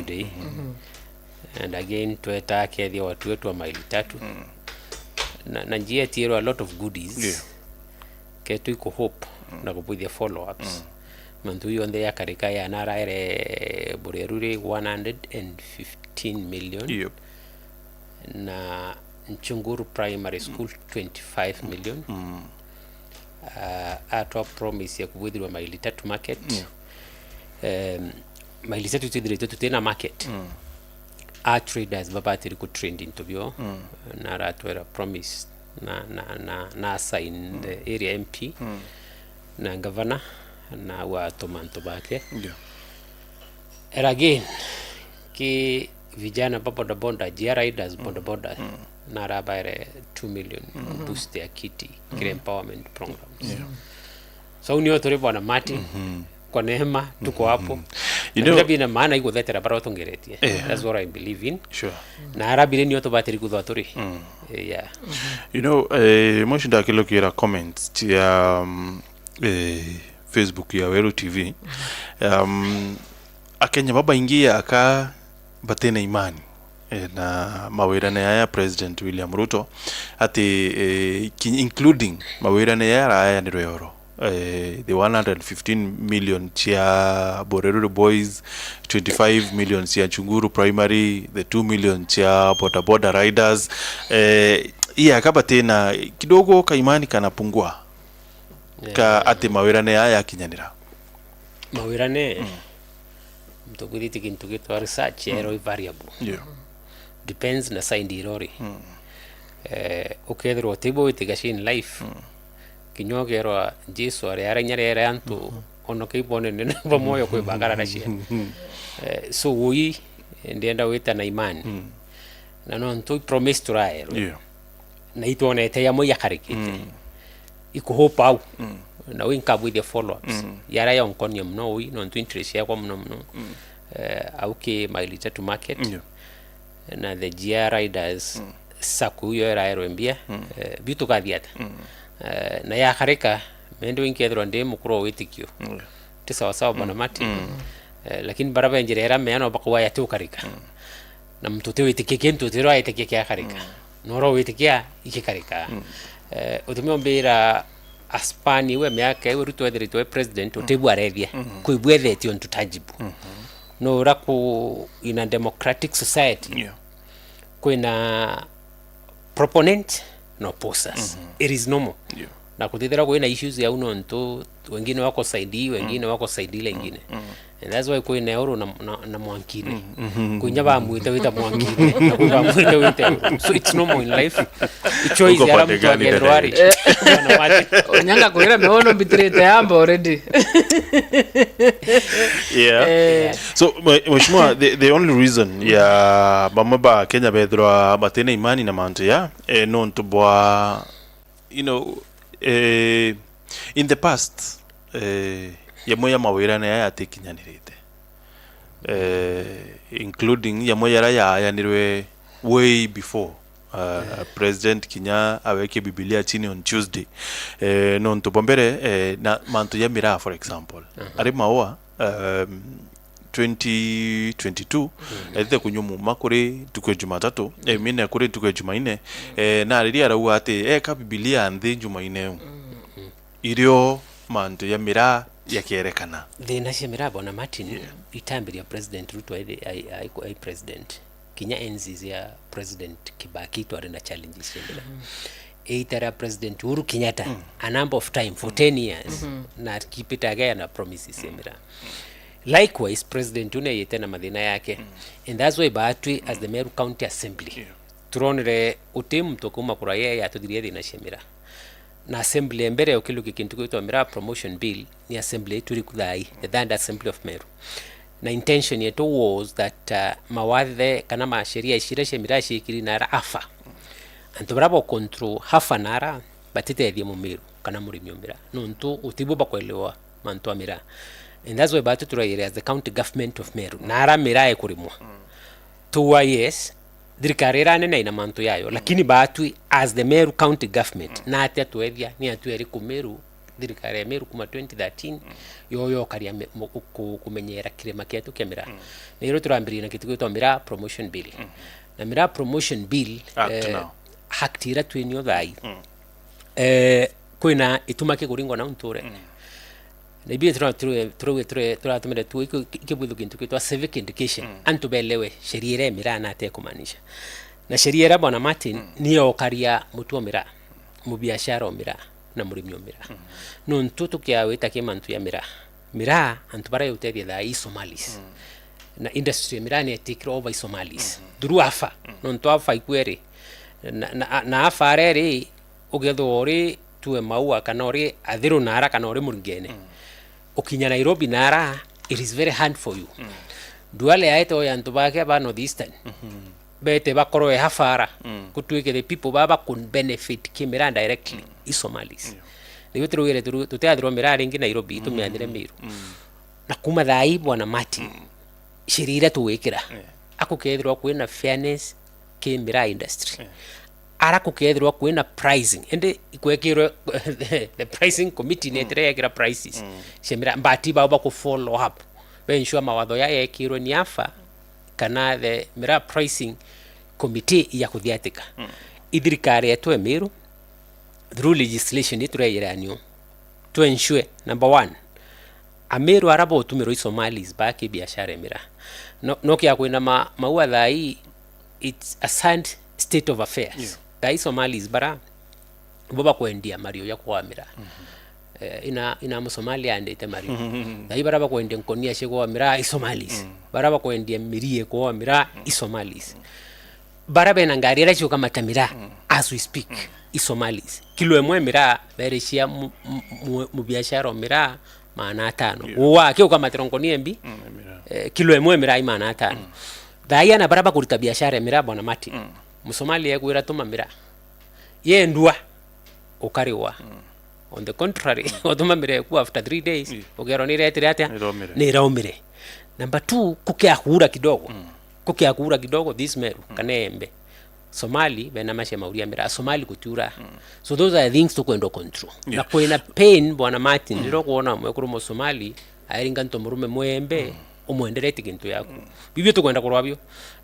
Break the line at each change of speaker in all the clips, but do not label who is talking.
Tuesday. And again tuetake the watu wetu wa maili tatu. Na njia tiro a lot of goodies. Ketu iko hope na kupuithia follow-ups. Mantu yonde ya karika ya nara ere Burerure 115 million. Na Nchunguru Primary School 25 million. Atwa promise ya kuwithirwa maili tatu market. Maili tatu tena market. Our traders babatiri ku trend into bio na ratwera promise na sign the area MP na governor na wa tomanto bake. And again ki vijana boda bonda riders boda na rabaire 2 million boost ya kiti kile empowerment programs. So unio tore bwana Mati kwa neema tuko hapo. You know bina maana iko thetera barato ngeretie. That's what I believe in. Sure. Na arabire ni oto bateri kudwatori. Yeah.
You know moshinda kilokira comments ya Facebook ya Weru TV. Akenya baba ingia aka batena imani na mawirane ya President William Ruto ati including mawirane ya ni Royoro. The 115 million chia Burerure Boys, 25 million chia Nchunguru Primary, the 2 million chia boda riders. Akaba tena kidogo kaimani kanapungua. Ka ati mawirane haya kinyanira.
Mawirane mtoguriti kintu gitu research ero variable. Depends na sign dirori. Ukethro tibo itigashin life. Kinyogero Jesu ari nyarere antu ono kibone ne bamoyo kwe bagara na shia. So we ndienda wita na imani. Na no nto promise to rae. Na ito ete ya moya karikite. Iko hope au. Na winka with the follow-ups. Yara ya onkonyo mno we no nto interest ya kwa mno. Au ke maili tatu market. Na the GR riders saku yo era mbia bitu kadhiata. Na ya karika mendo inkethro ndi mukuro witikio tisa sawa bwana Mati lakini baraba njirera meano bakwa ya tu karika na mtoto witikie mtu tiro aitikie ya karika noro witikia iki karika utumio mbira aspani we miaka we Ruto we president utebu arevia kuibwethe ti on tutajibu no raku in a democratic society kuna proponent no opposers. It is normal. Na kutithira kuina issues ya uno nto wengine wako saidi wengine wako saidi lengine. And that's why kuina euro na mwankine. Kunya ba muite wita mwankine. Na kuba muite wita. So it's normal in life. Choice ya mtu wa February.
Onyanga kuira meono bitrete yamba already.
So mheshimiwa the only reason ya bamaba Kenya bedro batena imani na manto ya non to bwa you know in the past ya moya mawirana ya tekinyanirite including ya moya ya nirwe way before President Kinya aweke Biblia chini on Tuesday non to bombere na manto ya mira for example ari mawa 2022 ete kunyumu makore tukwe Jumatatu mine kore tukwe Jumaine na riria rawa ate ka Biblia nthi Jumaine irio manto ya mira yakerekana
thina cia mira bona Martin itambiria President Ruto ai president Kinya enzi ya President Kibaki to arena challenges shembela either President Uhuru Kenyatta a number of time for 10 years na kipita gaya na promises shembela. Likewise President une yetena madina yake and that's why Batwi as the Meru County Assembly turonere utimu tokuma kuraye ya tudirie dina shembela na assembly mbere okiluki kintu kwitwa mira promotion bill ni assembly turi kudai the Third Assembly of Meru. Na intention yetu was that mawadhe kana masheria ishireshe mirashi ikiri nara afa antobrabo control hafa nara batite ya Meru kana muri mira nonto utibuba kwelewa manto mira and that's why batu turayere as the county government of Meru nara mira ekurimwa 2 years dirkarera nene ina manto yayo lakini batu as the Meru county government na atia tuethia ni atueri ku Meru thirikari ya Meru kuma 2013 yoyo karia kumenyera kirema kietu kia miraa niro turambirie na kitu gitwa miraa promotion bill na miraa promotion bill haktira twenio thai kwina ituma kiguringo na unture na ibie turatumire tu ikibuthu kintu kitwa civic education antu belewe sheria ile miraa na ate kumanisha na sheria ile bwana Martin niyo karia mutu wa miraa mubiashara wa miraa na murimi wa miraa no ntutu kia wita kimantu ya miraa antu bara yoteria thai Somalis na industry ya miraa ni take over Somalis duru afa no ntu afa ikwere na afa reri ugethori tuwe maua kanori athiru nara kanori muringene ukinya Nairobi nara it is very hard for you duale aito ya ntu bake ba northeastern bete bakoro ya hafara kutwike the people baba kun benefit kimira directly Somalis ni wetro were tutaadro mira ringi Nairobi tumiandire Meru na kuma thai bwana Martin shirira tuwekira akukethirwa kwina fairness kimira industry ara kukethirwa kwina pricing ende ikwekirwe the pricing committee neterekira prices shemira mbati baba ku follow up bensure mawatho ya yekirwe ni afa kana the miraa pricing committee ya kuthiatika ithirikari yetu Meru through legislation itureyeranio to ensure number 1 Ameru arabo tumiro Somalis baki biashara miraa no kia kwina maua thai it's a sad state of affairs thai Somalis bara boba kwendia mario ya kwa miraa ina Somalia andete mario thai bara bakwendia nkonia shego miraa Somalis bara bakwendia mirie kwa miraa Somalis bara bena ngari ra chuka matamira as we speak Somalis kilo emwe miraa bereshia mu biashara miraa maana 5 wa kio kama tironkonie mbi kilo emwe miraa maana 5 thai ana bara bakurita biashara miraa bwana Martin Musomalia yekwira tuma miraa ye ndua ukariwa on the contrary otuma miraa ku after 3 days ogero ni retire atia ni raumire number 2 kukiahura kidogo this Meru kanembe Somali bena mashe mauria miraa Somali kutura so those are things to kwendo control na kwena pain bwana Martin ndiro kuona mwekuru Somali airinga ntomurume mwembe umwenderete kintu yako bibyo tukwenda kurwabyo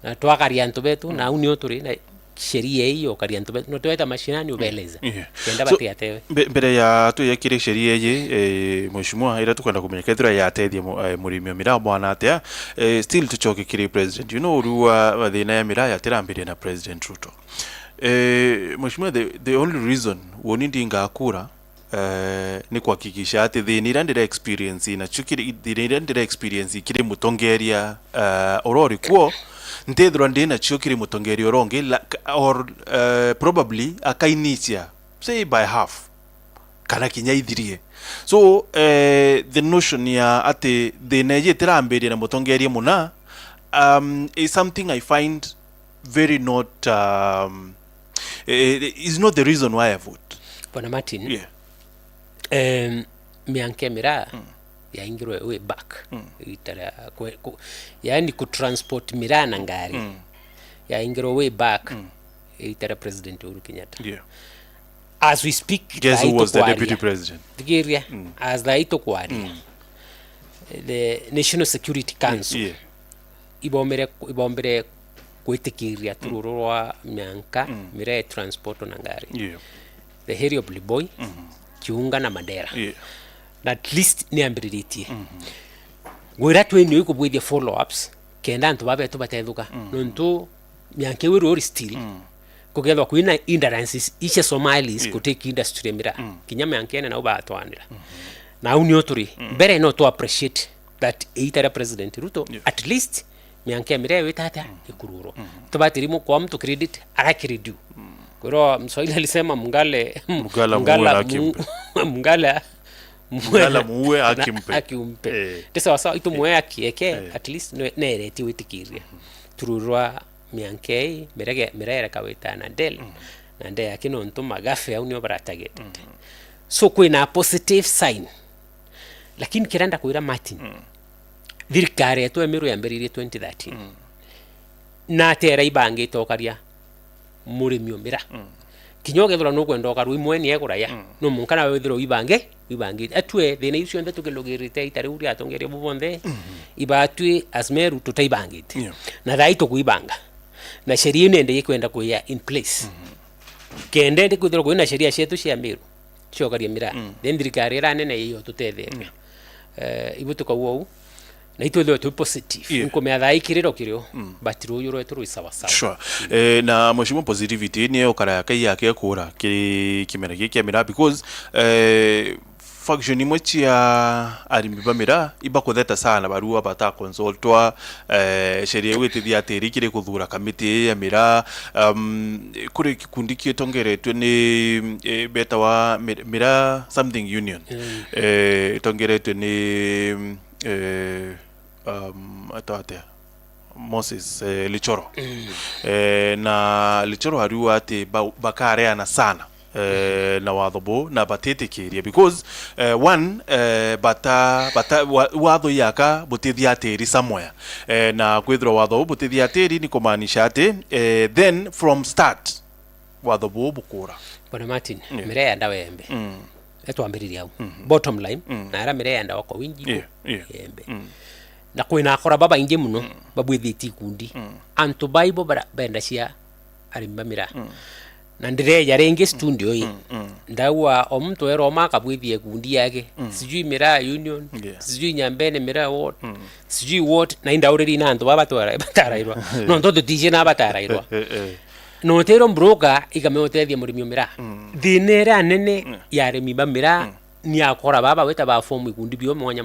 na twakaria ntu betu na unio turi na sheria hiyo kariantu betu no tweta mashinani ubeleza kenda bati yatewe
mbere ya tu yakire sheria ye mheshimiwa ira tukwenda kumenyekethira ya tethia murimi miraa bwana atia still tuchoke kiri president ruwa thina ya miraa yatirambirie na President Ruto mheshimiwa the only reason woni ndinga kura ni kuhakikisha ati thina ndira experience na chukiri thina ndira experience kiri mutongeria orori kuo ntethirwa ndina chukiri mutongeria orongi or probably akainitia say by half kana kinya ithirie so the notion ya ati thina yitirambirie na mutongeria muna is something I find very not is not the reason why I vote
bwana Martin mianke miraa yaingirwe way back itara yani ku transport miraa na ngari yaingirwe way back itara President Uhuru Kenyatta as we speak
guess who was the deputy president
as the itokwari the National Security Council ibombere kwitikiria tururwa mianka miraa transport na ngari the Harry Obliboy kiunga na Mandera na at least ni ambiritie gwira tweni yuko bwithia follow ups kenda ntu babe to batethuka nontu mianke wiru still kugethwa kwina industries ishe Somalis ko take industry miraa kinya mianke na ubatwanira na unio turi bere no to appreciate that either President Ruto at least mianke miraa wetata ikururo to batirimu kwa mtu credit arakiridu kwiro Mswahili alisema mungala muwe akimpe tesa sawa itu muwe akieke at least nereti witikiria tururwa miankei mirere kawita na del na nde akino ntuma gafe au nyo baratagete so kwina positive sign lakini kiranda kuira Martin thirikari yetu Meru yambiririe 2013 na tera ibange tokaria murimi miraa kinyoge thura no kwenda karu imwe ni eguraya no munkana we thura ibange atwe thina icio nthe tukilugirite itari uri atongeria bubonthe ibatwe asmeru tutaibangite na thai tukuibanga na sheria nende ikwenda kuya in place kende ndi kuthira kwina sheria cietu cia miru ciokaria mira then thirikari ira nene iyo tutetheria ibu tukauo na itwe tu positive uko me thai kiriro kirio but ruyu rwetu rwi sawa sawa
sure na mheshimiwa positivity ni okara yake yake kura kimera giki mira because function imwe cia arimi bamira iba kutheta sana barua bata consultwa sheria witithia tiri kire kuthura kamiti ya mira kuri kikundi kietongeretwe ni beta wa mira something union tongeretwe ni atate Moses Lichoro na Lichoro hariwa ati bakareana sana na wathobo na batetikiria because one bata watho yaka butithia tiri somewhere na kwithira watho butithia tiri ni kumaanisha ati then from start wathobo bukura
Bwana Martin mirea ndawembe etwambiriria au bottom line na ara mirea ndawa kwa wingi yembe na kwina akora baba ingi muno babwithiti kundi antu bible benda cia arimba mira na ndireja rengi studio hii ndawa o mtu ero maka bwithie kundi yake sijui mira union sijui nyambene mira ward sijui ward na indauriri na antu baba batarairwa no ntoto tije na batarairwa no tero broker ikamotethia murimio mira thinera nene ya arimi mira ni akora baba weta ba form ikundi bio mwanya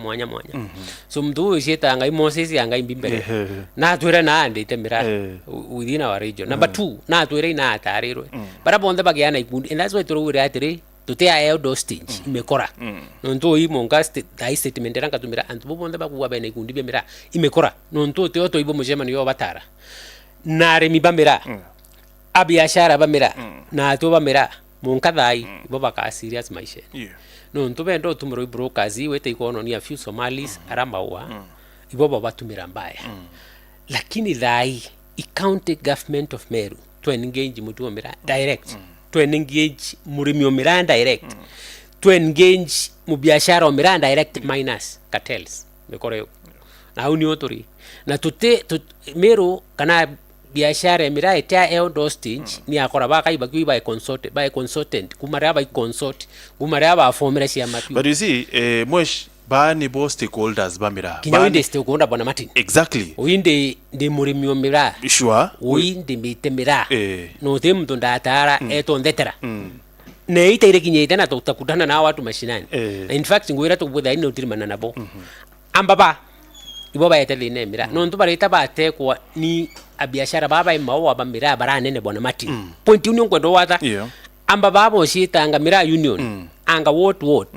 so mtu usheta ngai Moses ngai mbimbere na twere na ndite mira within our region number 2 na twere ina atarirwe bara bonde bagiana ikundi and that's why turu uri atiri tutea eldo stage imekora no nto imo ngast dai statement ranga tumira antu bonde bakuwa bene ikundi bia mira imekora no nto te oto ibo mujema ni yo batara na remi bamira abiashara bamira na to bamira munkathai ibo baka serious maisha no ntubendo tumiro brokers wete ikono ni a few Somalis arambawa ibo batumira mbaya lakini thai county government of Meru to engage mutu mira direct to engage murimio mira direct to engage mubiashara mira direct minus cartels mekoreo na uni otori na tute Meru kana biashara mira etia eldo stage ni akora baka ibaki by consultant kumara by consult kumara ba formula cia matu
but you see mwesh ba ni bo stakeholders ba mira
kinyo stakeholder Bwana Martin
exactly
uinde ndi murimio mira
sure
uinde mite mira no te mtu ndatara eto ndetera ne itaire kinyete na tutakutana na watu mashinani in fact ngwira tukubutha ino tirimana nabo ambaba ibo bayete line mira no ntu bareta bate kwa ni abiashara baba imawa bamira baranene Bwana Martin point union kwendo wata amba babo shitanga mira union anga what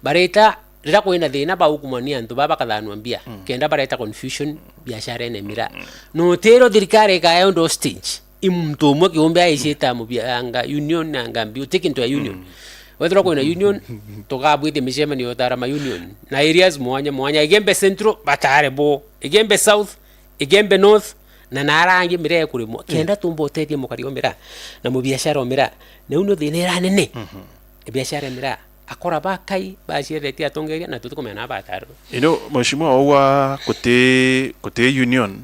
bareta rira kwenda thina ba ukumania ntu baba kathanwa mbia kenda bareta confusion biashara ene mira no tero thirikari ka endo stage imtu mo kiombe aishita mu anga union anga mbio take into a union wethira kwina union tugabwite mishema ni otara ma union na areas mwanya igembe central batare bo igembe south igembe north na narangi mire kuri mo kenda tumbo tete mo kari omira na mu biashara omira ne uno thinera nene biashara mira akora bakai bashirete atongeria na tutuko na bataro
mheshimiwa wa kote union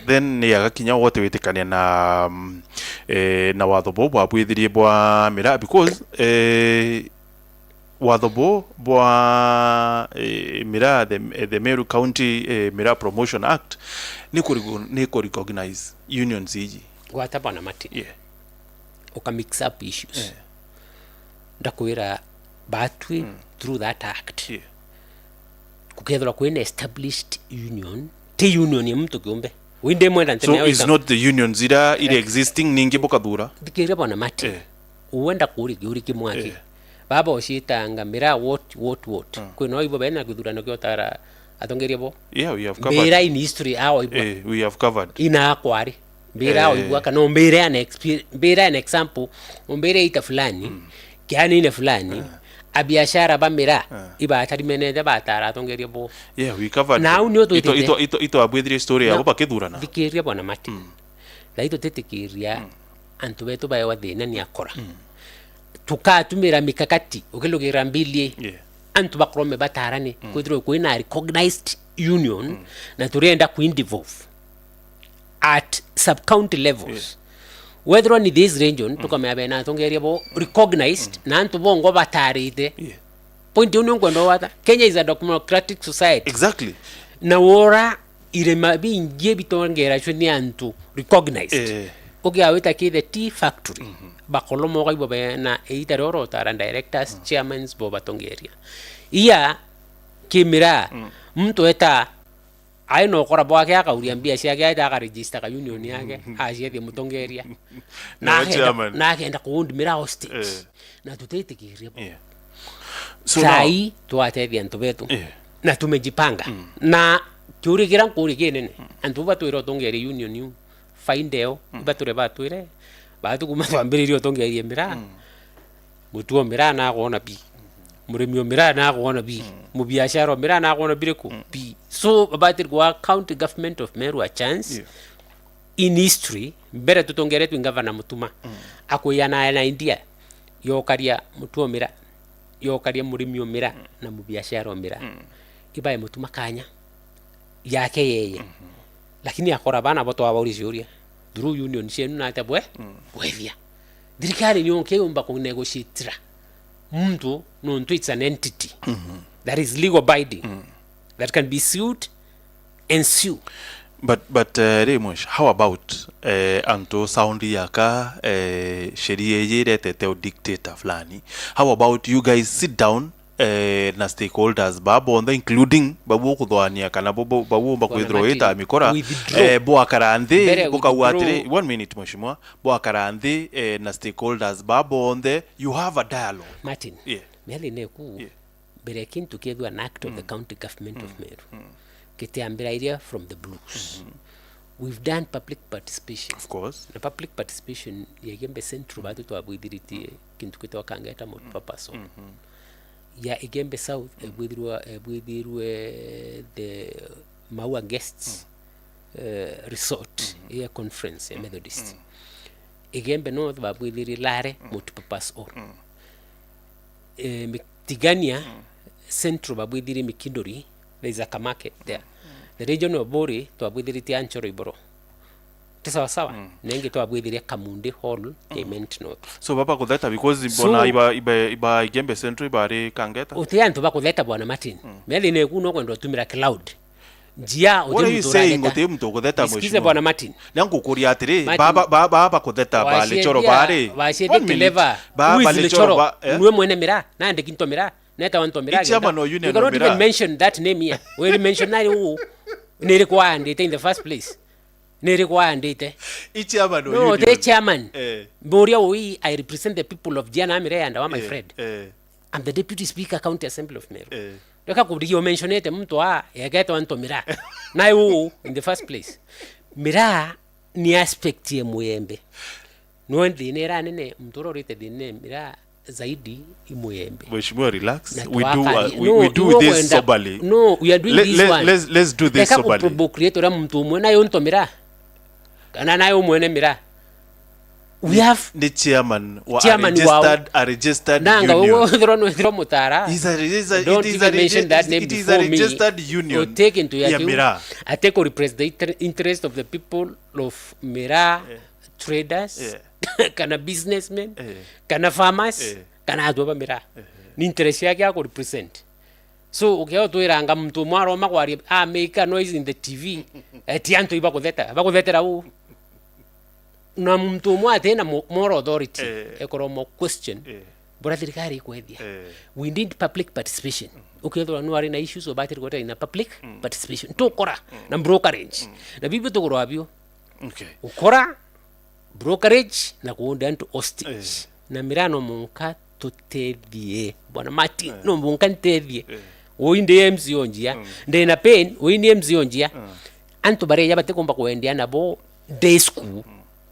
then ni agakinya wote witikania na wathobo bwa bwithirie bwa mira because wathobo bwa mira the Meru County Mira Promotion Act ni ko recognize unions iji
gwata Bwana Martin uka mix up issues ndakwira batwi through that act kukethwa kwina established union ti union ya mtu kiumbe winde mwenda ntene
so is not the unions ida existing ningi bokathura
dikire Bwana Martin uwenda kuri kimwaki baba oshitanga mira what kwino ibo bena kuthurano kyotara atongeria bo
we have covered
bera in history awo ibo
we have covered
ina kwari bera awo ibo kana mbere an experience bera an example mbere ita fulani kiani ne fulani abiashara bamira iba atari menede batara atongeria bo
we covered
now ni oto
ito abwithire story abo bakithurana
dikiria Bwana Martin laito tetikiria antu betu bae wathina ni akora tukatumira mikakati ukilugira mbili antu bakrome batarani kwithirwe kwina recognized union na turienda kuinvolve at sub-county levels whether ni this region tukamea bena tongeria bo recognized na antu bongo batarite point union kwendo wata Kenya is a democratic society
exactly
na wora ire mabi ngie bitongera chweni antu recognized kogia weta ki the tea factory bakolomo ga ibo bena eitaroro taran directors chairmans bo batongeria iya kimira mtu eta aino kora bwa kya kauria mbia cia kya ita ka register ka union yake acie the mutongeria na kenda kuundi mira hostage na tutetikiria so sai tuatethia ntu betu na tumejipanga na kiurigira nkurigi nene antu batwira tongeria union yu faindeo bature batwire batu kuma twambiririo tongeria mira gutuo mira na gona bi muremio mira na gona bi mubiashara mira na gona bireku bi so batir kwa county government of Meru a chance in history bere tutongere tu governor mutuma akoyana na India yokaria mutuo mira yokaria muremio mira na mubiashara mira ibaye mutuma kanya yake yeye lakini akora bana boto abaurijuria through union chenu na tabwe bwethia dirikari ni onke umba ku negotiate mtu no it's an entity that is legal binding that can be sued and sue
but Remosh, how about anto soundi yaka sheria yirete dictator fulani, how about you guys sit down na stakeholders babonda including babu kuthwania kana babu bakwithro ita mikora bo akaranthi bukawatire 1 minute mheshimiwa bo akaranthi na stakeholders babonde you have a dialogue
Martin meli neku bere kintu kethwa an act of the county government of Meru kitiambira idea from the blues we've done public participation
of course
the public participation yegembe central batu twabwithiriti kintu kitwa kangeta mo papaso ya igembe south bwithirwe the Maua guests resort ya conference ya Methodist igembe north babwithiri lare multipurpose hall Tigania central babwithiri Mikindori there is a market there the region of Bori twabwithiri Tianchoro Iboro sawa sawa nenge twabwithiria Kamunde hall payment note
so baba kutheta because bona iba igembe central ibari kangeta
utiantu bakutheta bwana Martin meli ne kuno kwendo tumira cloud njia
uti mtu kutheta mwisho
sikize bwana Martin
nangu kuria atiri baba kutheta bale choro bare
washede clever bale choro nwe mwene mira na ande kinto mira neta wanto mira
you
cannot even mention that name here we mention nani who nilikuwa andite in the first place nilikuwa andite
chairman
no the chairman Boria we I represent the people of Diana Amire and my friend I'm the deputy speaker county assembly of Meru doka kudio mentionete mtu yageta wanto mira na who in the first place mira ni aspect ya Muyembe no ndinera nene mtororite dine mira zaidi imuyembe
mheshimiwa relax we do this soberly
no we are doing this one
let's do this soberly
eka create ora mtu umwe nayo ntomira kana nayo umwe mira we have
the chairman a registered
nanga
union
thro mutara
it is a
registered
union
or take into ya I take or represent the interest of the people of Mira traders kana businessmen kana farmers kana adoba Mira ni interest yake ya represent so ukeo tuiranga mtu mwaro makwari make noise in the TV tianto iba kuthetera u na mtu mwa tena more authority ekoromo question bora thirikari kwethia we need public participation ukethwa no ari na issues about it gota ina public participation to kora na brokerage na bibi to kora abio ukora brokerage na kuunda into hostage na mirano munka tutethie bwana Martin no munka ntethie oinde MCO njia nde na pen oinde MCO njia antu bare yabate komba kuendia nabo day school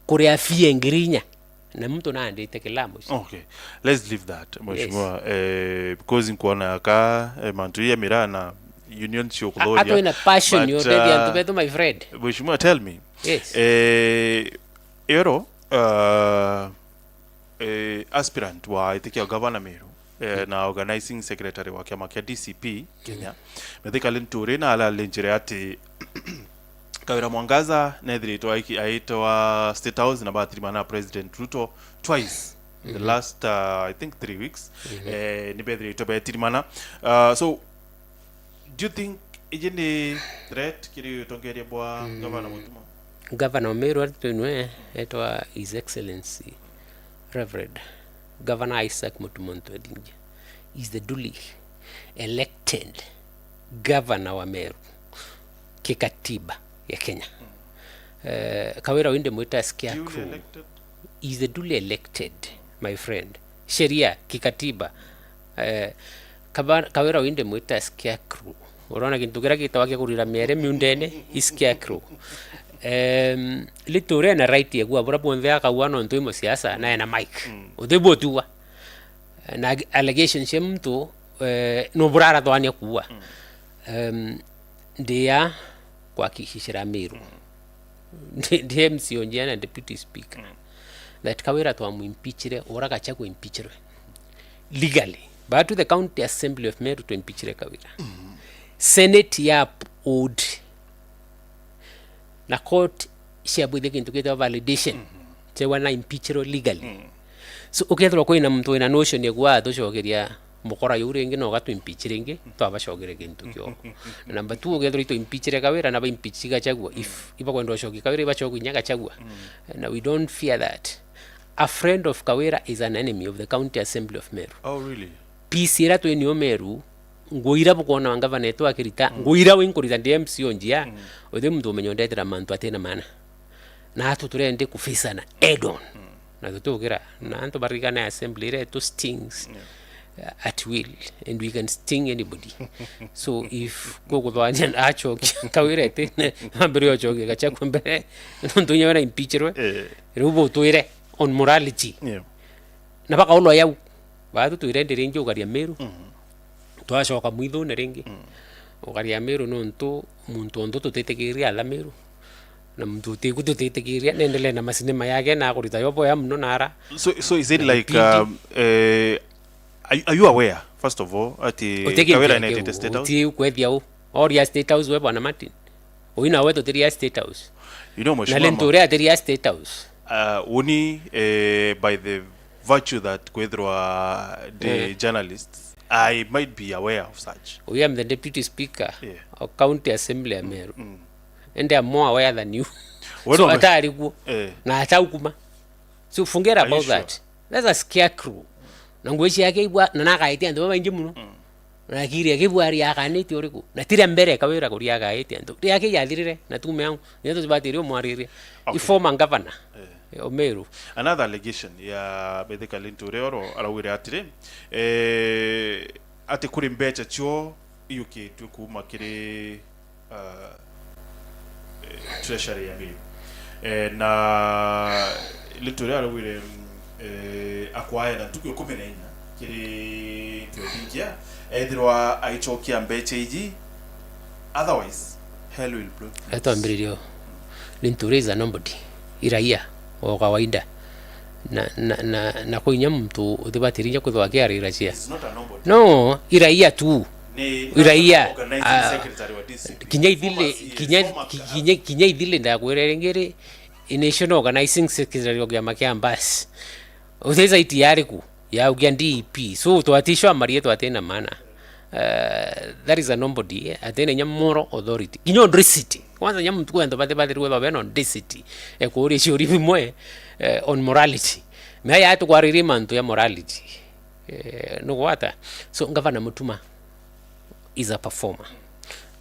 korea fie ngirinya na mtu na andite kilamo
okay let's leave that mheshimiwa because nkuona ka mantu ya mirana union sio kulodia
ato ina passion yote ya ndubeto my friend
mheshimiwa tell me
yes
ero aspirant wa itikia governor Meru na organizing secretary wa kiama kia DCP Kenya Mithika Linturi na ala lenjire ati Kawira Mwangaza nethirito aitwa State House na bathrimana President Ruto twice in the last I think 3 weeks ni bethirito bathrimana so do you think ijini threat kiri tongeria bwa governor Mutuma
Governor Meru atwenwe etwa His Excellency Reverend Governor Isaac Mutuma Ntwedinja is the duly elected governor wa Meru kikatiba ya Kenya. Kawira winde mwita scarecrow is the duly elected my friend. Sheria kikatiba Kawira winde mwita scarecrow. Urona kintu kira gitawakia kurira mere miundene is scarecrow. Litore na right ya gwa bora bonde akawa no nto imo siasa na ena mic udebo tuwa na allegation shemto no burara twani kuwa ndia kwa kihishira Meru DMC onjana deputy speaker that Kawira to impeachire ora kachako impeachire legally but to the county assembly of Meru to impeachire Kawira senate yap old na court shabude kintu kita validation chewa na impeachero legally so ukethwa ko ina mtu ina notion ya gwa toshogeria mukora yure ngi no gatu impeachire ngi to abashogere kintu kyo number 2 ukethwa to impeachire Kawira na ba impeachiga chagwa if iba kwendo shogi Kawira iba chogu nyaga chagwa and we don't fear that a friend of Kawira is an enemy of the county assembly of Meru.
Oh really?
Pisira to ni Meru ngoira bukona wangava neto akirita ngoira winkurita DMC onjia ode mtu umenyondetera mantu atena mana na hatu turende kufisana edon na tutokira na anto barigana assembly re to stings at will and we can sting anybody so if gogo dwanya acho Kawira tene ambrio choge gacha kwembe ndo nyana impeachero rubo toire on morality na baka ulo yau bado tuirende rengi ugaria Meru twashoka mwitho ne ringi ugaria Meru no nto muntu ndo tutetekiria la Meru na mtu tetekiria nendele na masinema yake na kurita yobo ya mno nara
so is it like are you aware first of all ati Kawira United State House
ti kwethia o or State House we bwana Martin oina weto teria State House
you know
na lentorea teria State House
only by the virtue that kwethwa the journalists I might be aware of such.
We am the deputy speaker of county assembly ya Meru and they are more aware than you so atari ku na ataukuma so forget about that that's a scarecrow na ngweshi yake ibwa na nakaitia ndo baingi muno na kiri yake bwari yakaneti oriku na tira mbere Kawira kuri yakaiti ndo yake yathirire na tume yangu nyeto zibatirio mwariria ifoma governor Meru.
Another allegation ya Mithika Linturi oro arawire atire ati kuri mbecha chuo yuki tukuma kiri treasury ya Meru na Linturi arawire akwaya na tukio 14 kiri twingia ethirwa aichokia mbecha iji otherwise hell will blow.
Eto mbirio Linturi is a nobody iraia o kawaida na kuinya mtu utibatirinja kuthwa kiarira cia no iraia tu iraia kinya ithile ndagwirere ngiri national organizing secretary of Gamakia Mbas uteza itiari ku ya ugia DP so twatishwa marieto atena mana that is a nobody atena nyamoro authority kinyo receipt kwanza nyamtu kwenda bate ruwa beno decity ekuri shuri bimwe on morality me ya tu kwariri mantu ya morality no wata so Governor Mutuma is a performer.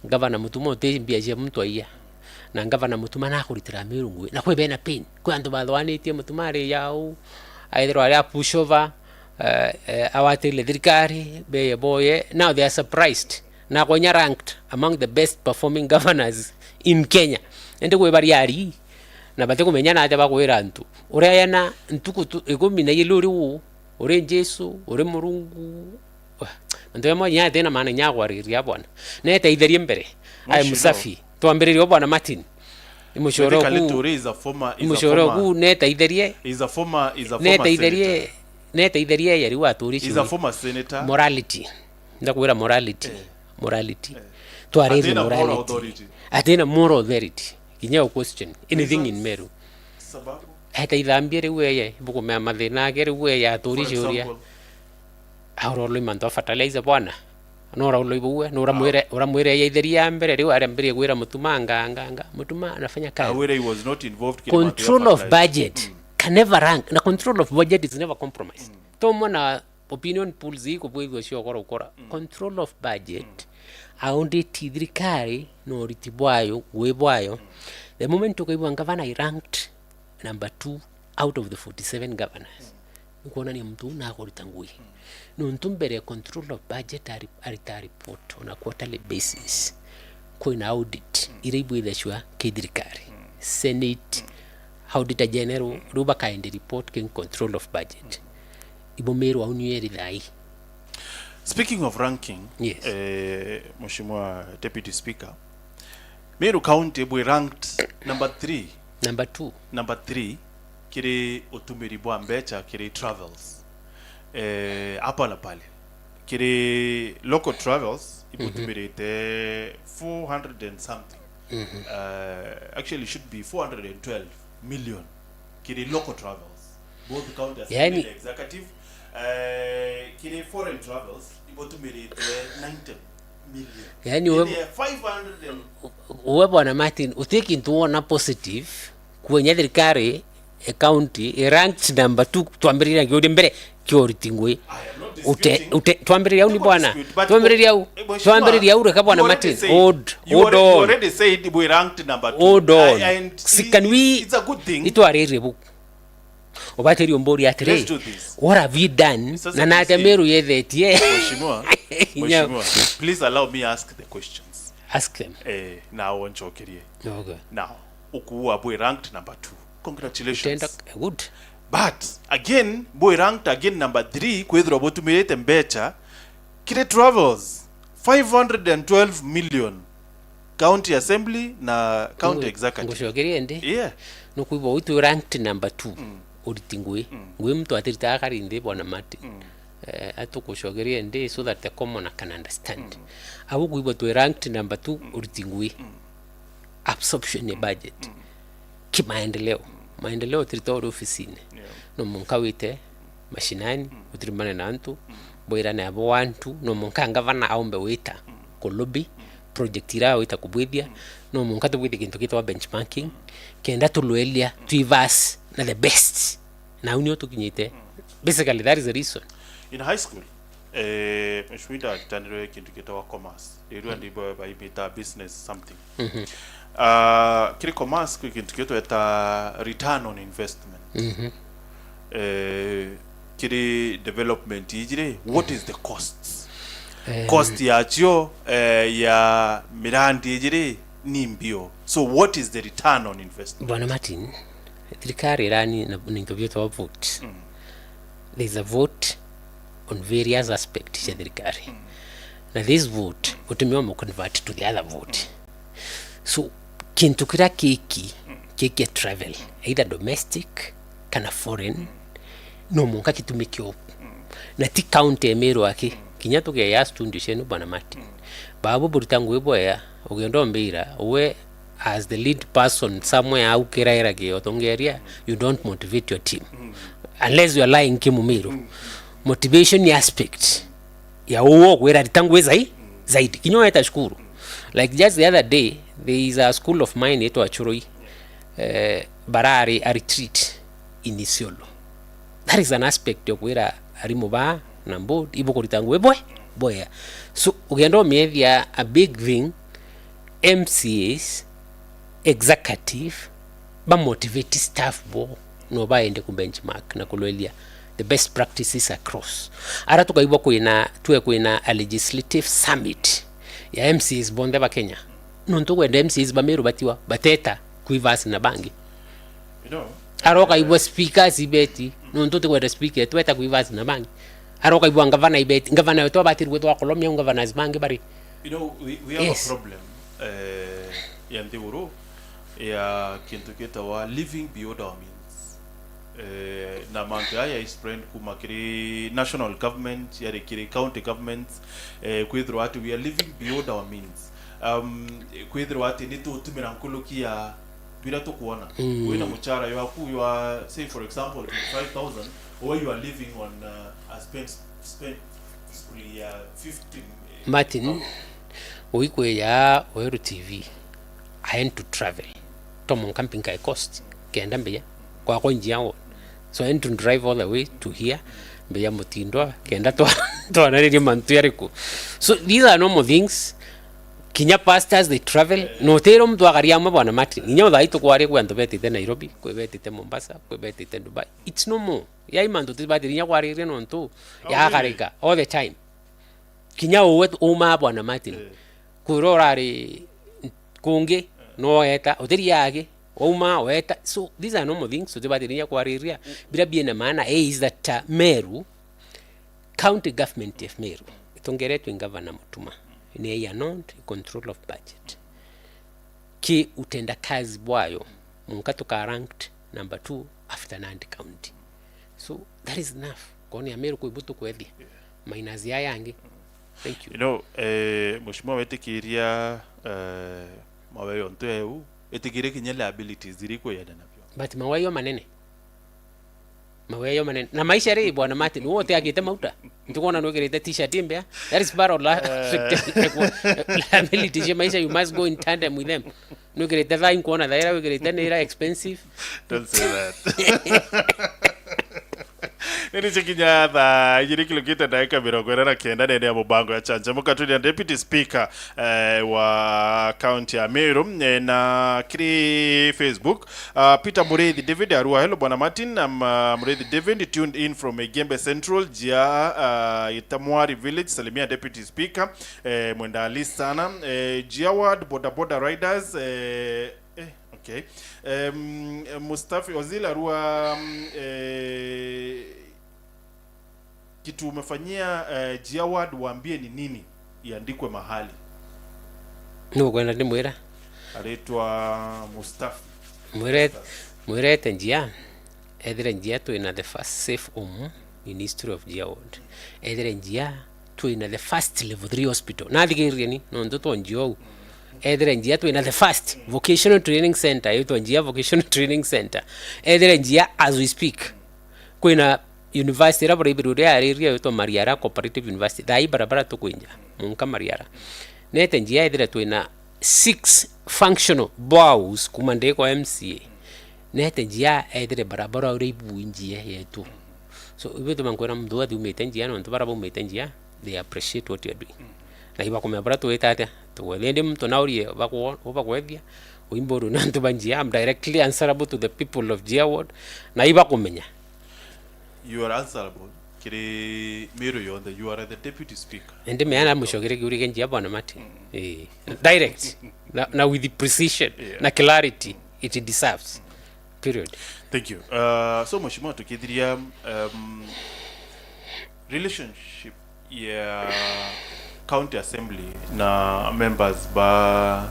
Governor Mutuma otembia je mtu aiya na Governor Mutuma na kuritira Meru ngwe na kwe bena pin kwa ndo bathwanitie Mutuma ri yao aithiro aria pushover awatile thirikari be boye now they are surprised na konya ranked among the best performing governors in Kenya ende kwe bari yari na bate kumenya na aja bakwira ntu uria yana ntuku 10 uri uri Jesu uri Murungu ndio mo nya tena maana nya gwariria bwana na ita itherie mbere ai musafi tuambiririo bwana Martin mushoro
Medically
ku
Ture is a former
mushoro ku netaithirie
is a former senator.
netaithirie yari wa turi
He's a former senator.
morality ndakwira morality twarezi
Atena moral
morality
authority.
atena moral authority kinya question anything in Meru
Sababu.
hata ithambie riu eye bukumea mathina ake riu eye aturi
For
ciuria
example,
aurolo imanto fertilizer bwana no raulo ibuwe no uramwire yetheria mbere riu arembirie gwira mutuma nganga mutuma anafanya kazi.
Awere he was not involved.
Control of budget can never rank na control of budget is never compromised. Tomo na opinion polls iko bwithio cio ukora control of budget aundi thirikari no ritibwayo gwibwayo the moment ukaibwa gavana I ranked number 2 out of the 47 governors ukuona ni mtu na akorita ngui no ntumbere control of budget arita report on a quarterly basis koina audit iraibwitheshwa kithirikari senate auditor general ruba kind report king control of budget ibomeru aunieri thai.
Speaking of ranking,
Yes.
Mheshimiwa Deputy Speaker, Meru County we ranked number 3.
Number
3 kiri utumiri bwa mbecha kiri travels. Hapa na pale. Kiri local travels ibutumiri te 400 and something. Actually should be 412 million. Kiri local travels. Both the county assembly and executive. Kiri foreign travels ibutumiri te 90 million.
Yani
500 and
uwe bwana Martin utiki ntuona positive kwenye thirikari county ranked number 2 twambiriria ngiudi mbere kioritingwe twambiriria ni bwana twambiriria ure ka bwana Martin hold on
already said we ranked number 2
hold on
can we it's a good thing
itwarire bu obateri ombori atire what have you done na natemeru yethetie
Mheshimiwa please allow me ask the questions.
Ask them.
Now onchokerie.
Okay.
Now ukuwa boy ranked number 2. Congratulations.
Good.
But again boy ranked again number 3 kwethro botumirete mbecha kire travels 512 million county assembly na county executive.
Ngushokerie ndi.
Yeah.
Nukuibo utu ranked number 2. Uritingwe. Ngwe mtu atirita karinde bwana Martin. Atukushogeria ndi so that the common can understand. Abu kuibo to ranked number 2 uritingwe. Absorption ya budget. Maendeleo territory ofisine. No munkawite mashinani utirimane na antu boirane abo wantu no munkanga vana aombe wita kolobi project ira wita kubwithia no munkatu bwithi kintu kitwa benchmarking kenda tuluelia tuivas na the best na unio tukinyite. Basically that is the reason.
In high school mshwida taniro kintu kitwa commerce ndirwa ndibo baibita business something kiri commerce kintu kitwa eta return on investment kiri development ijire what is the costs cost yacho ya mirandi ijire nimbio so what is the return on investment
bwana Martin thirikari rani na ninto vyoto vote there is a vote on various aspects ya thirikari na this vote utumiwa mo convert to the other vote so kintu kira kiki travel either domestic kana foreign no munka kitumikyo na ti county emero aki kinyato ke ya studio shenu bwana Martin babu buritangu eboya ugendo mbira we as the lead person somewhere au kiraira ke otongeria you don't motivate your team unless you are lying kimumiro motivation aspect ya uwo kwera ritangu zaidi kinyo eta shukuru like just the other day there is a school of mine eto Achuroi barari a retreat in Isiolo. That is an aspect of where arimo ba na board ibo kuritangu boya so ugendo media a big thing MCAs executive ba motivate staff bo no ba ende ku benchmark na kuloelia the best practices across ara tukaibo kuina a legislative summit ya MCAs bonde ba Kenya nonto kwenda MCAs ba meru batiwa bateta kuivasi na bangi aroka ibo speakers ibeti nonto kwenda speaker tweta kuivasi na bangi aroka ibo ngavana ibeti ngavana yoto batirwe to akolomia ngavana bangi bari
we have a problem yandewuro ya kintu kitawa living beyond our means. Na mantu haya is spread kuma kiri national government ya kiri county governments kwithro ati we are living beyond our means. Kwithro ati nitu tumira nkulukia bila tu kuona wina muchara you are say for example 25,000 or you are living on a spend 50
Martin uikwe ya Weru TV I had to travel to mon camping kai cost kenda mbia kwa kwa njia so I had to drive all the way to here mbia mutindo kenda to anari mantu yariku. So these are normal things. Kinya pastors they travel no tero mtu akaria mabwana Martin inya uthaito kwari kwa ndo betite Nairobi kwa betite Mombasa kwa betite Dubai. It's no more ya imandu tibati inya kwari reno ntu ya karika all the time kinya uwet uma bwana Martin kurorari kunge no eta oteri yake uma weta. So these are normal things so tibati inya kwari ria bila biena maana is that Meru county government of Meru itongeretu ingavana Mutuma ni ya non control of budget ki utenda kazi bwayo munkatu ka ranked number 2 after Nandi County. So that is enough koni ya Meru kuibutu kwethia minus ya yangi. Thank you.
You know mushimo wetikiria mawayo ntu eu etikire kinyele abilities ziriko yada nabyo
but mawayo manene na maisha ri bwana Martin wote agite mauta ntukona nwegerete t-shirt mbea that is part of liability je maisha you must go in tandem with them nwegerete line kuona dhaira wegerete nira expensive.
Don't say that. Nini chikinya tha ijiri kilokita daika mirongo na kenda nene ya mubango ya chanja mukatuni ya deputy speaker wa county ya Meru na kiri Facebook Peter Mureithi David Arua. Hello bwana Martin, I'm Mureithi David tuned in from Gembe Central Jia Itamwari village. Salimia deputy speaker mwenda ali sana Jiawad boda riders okay Mustafi Ozil Arua kitu umefanyia Jiawad waambie ni nini iandikwe mahali.
Nuko kwenda ndi mwira
aletwa Mustafi
mwirete njia edire njia tu ina the first safe ministry of Jiawad edire njia tu ina the first level 3 hospital na digiri ni no ndoto njio edire njia tu ina the first vocational training center yetu njia vocational training center edire njia as we speak kuina university rabo ribirude area yetu Mariara Cooperative University dai barabara to kuinja munka Mariara nete njia edire tu ina 6 functional bows kumande kwa MCA nete njia edire barabara uribu njia yetu. So ibeto mankwera mdu adi umete njia no ntubara bo umete njia they appreciate what you are doing na iba kumebara tu etata to welende mtu nauri obakwethia uimboru na ntubanjia. I'm directly answerable to the people of Jiawad na iba kumenya
you are answerable kiri Meru yonde you are the deputy speaker
ende meana mushogere guri njia bwana Martin direct na with the precision na clarity it deserves period.
Thank you. So mheshimiwa tukidhiria relationship ya county assembly na members ba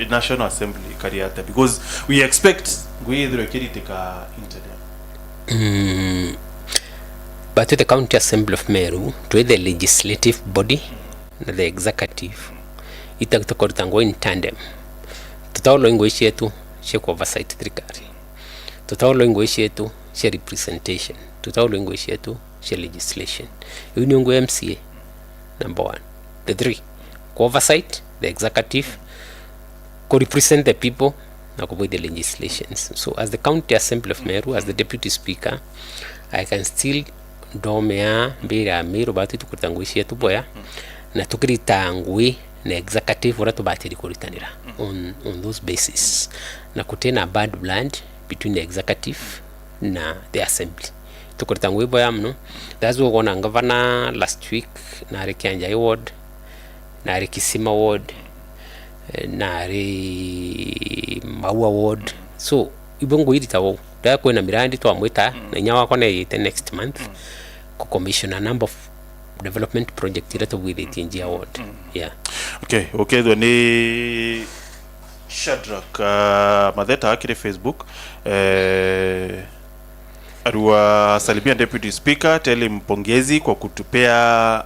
national assembly kariata because we expect gwithiro kiritika internet
but the county assembly of Meru to the legislative body na the executive itakotango in tandem tutaulo ingoishi yetu she oversight trikari tutaulo ingoishi yetu she representation tutaulo ingoishi yetu she legislation uniongo MCA number 1 the 3 oversight the executive co represent the people na ko the legislations. So as the county assembly of Meru as the deputy speaker I can still domea mbira Meru batu tukutanguishi yetu boya na tukiritangui na executive ora tubatiri kuritanira on those basis na kutena bad blood between the executive na the assembly tukuritangui boya mno. That's what gonna governor last week na Kianjai ward na Kisima ward na Maua ward. So ibongo iritawo da kwena mirandi to amweta na nyawa kona yite next month ko commission a number of development project irato with it in Jiawad. Yeah.
Okay, do ni Shadrack Matheta akire Facebook arua salibia Deputy Speaker, tele mpongezi kwa kutupea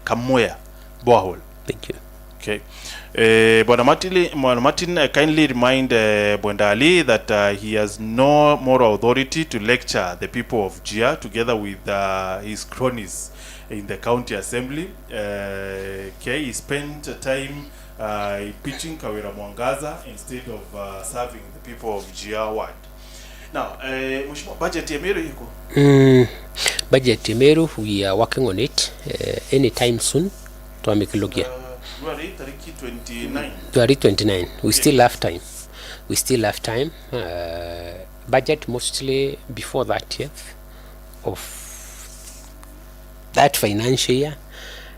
Kamoya borehole.
Thank you.
Okay. Bwana Martin kindly remind Bwenda Ali that he has no moral authority to lecture the people of Jia together with his cronies in the county assembly. He spent time pitching Kawira Mwangaza instead of serving the people of Jia ward. Now, Mheshimiwa, budget ya Meru iko?
Budget ya Meru, we are working on it anytime soon. Tuamekilogia.
Tariki 29.
Tuari 29. We still have time. We still have time. Budget mostly before that year of that financial year.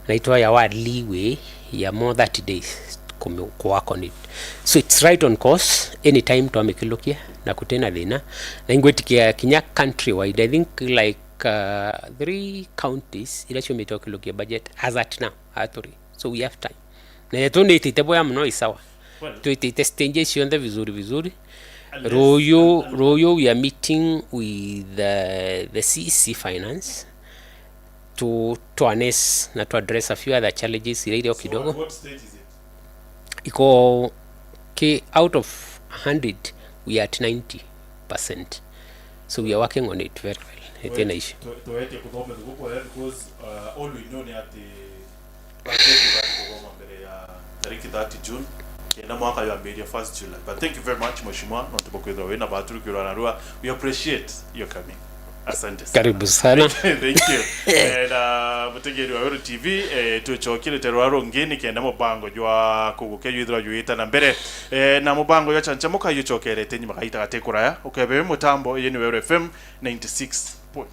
Naitwa ya ward leeway ya more 30 days to work on it. So it's right on course. Anytime tuamekilogia na kutena thina. Na ingwetikia kinya countrywide. I think like 3 counties ilacho metokilogia budget as at now. So we have time. Na yetu ni ititeboya mno isawa. Tuitite stages yonde vizuri. Royo we are meeting with the CEC Finance to harness na to address a few other challenges ile kidogo.
What stage is it?
Iko out of 100 we are at 90%. So we are working on it very well. Etena issue.
Tuweke kudome duko because all we know ni ati tariki 30 June na mwaka ya mbele 1st July. But thank you very much Mheshimiwa Notibokweza wena baturu kiranarua. We appreciate your coming. Asante sana.
Karibu sana.
Thank you. And mutegeri wa Meru TV tuchokire terwaro ngeni kenda mubango jwa kugukeyo ithira yuita na mbere na mubango ya chanchamuka yuchokere tenyi makaita gatekuraya ukebebe mutambo yeni Meru FM 96.5.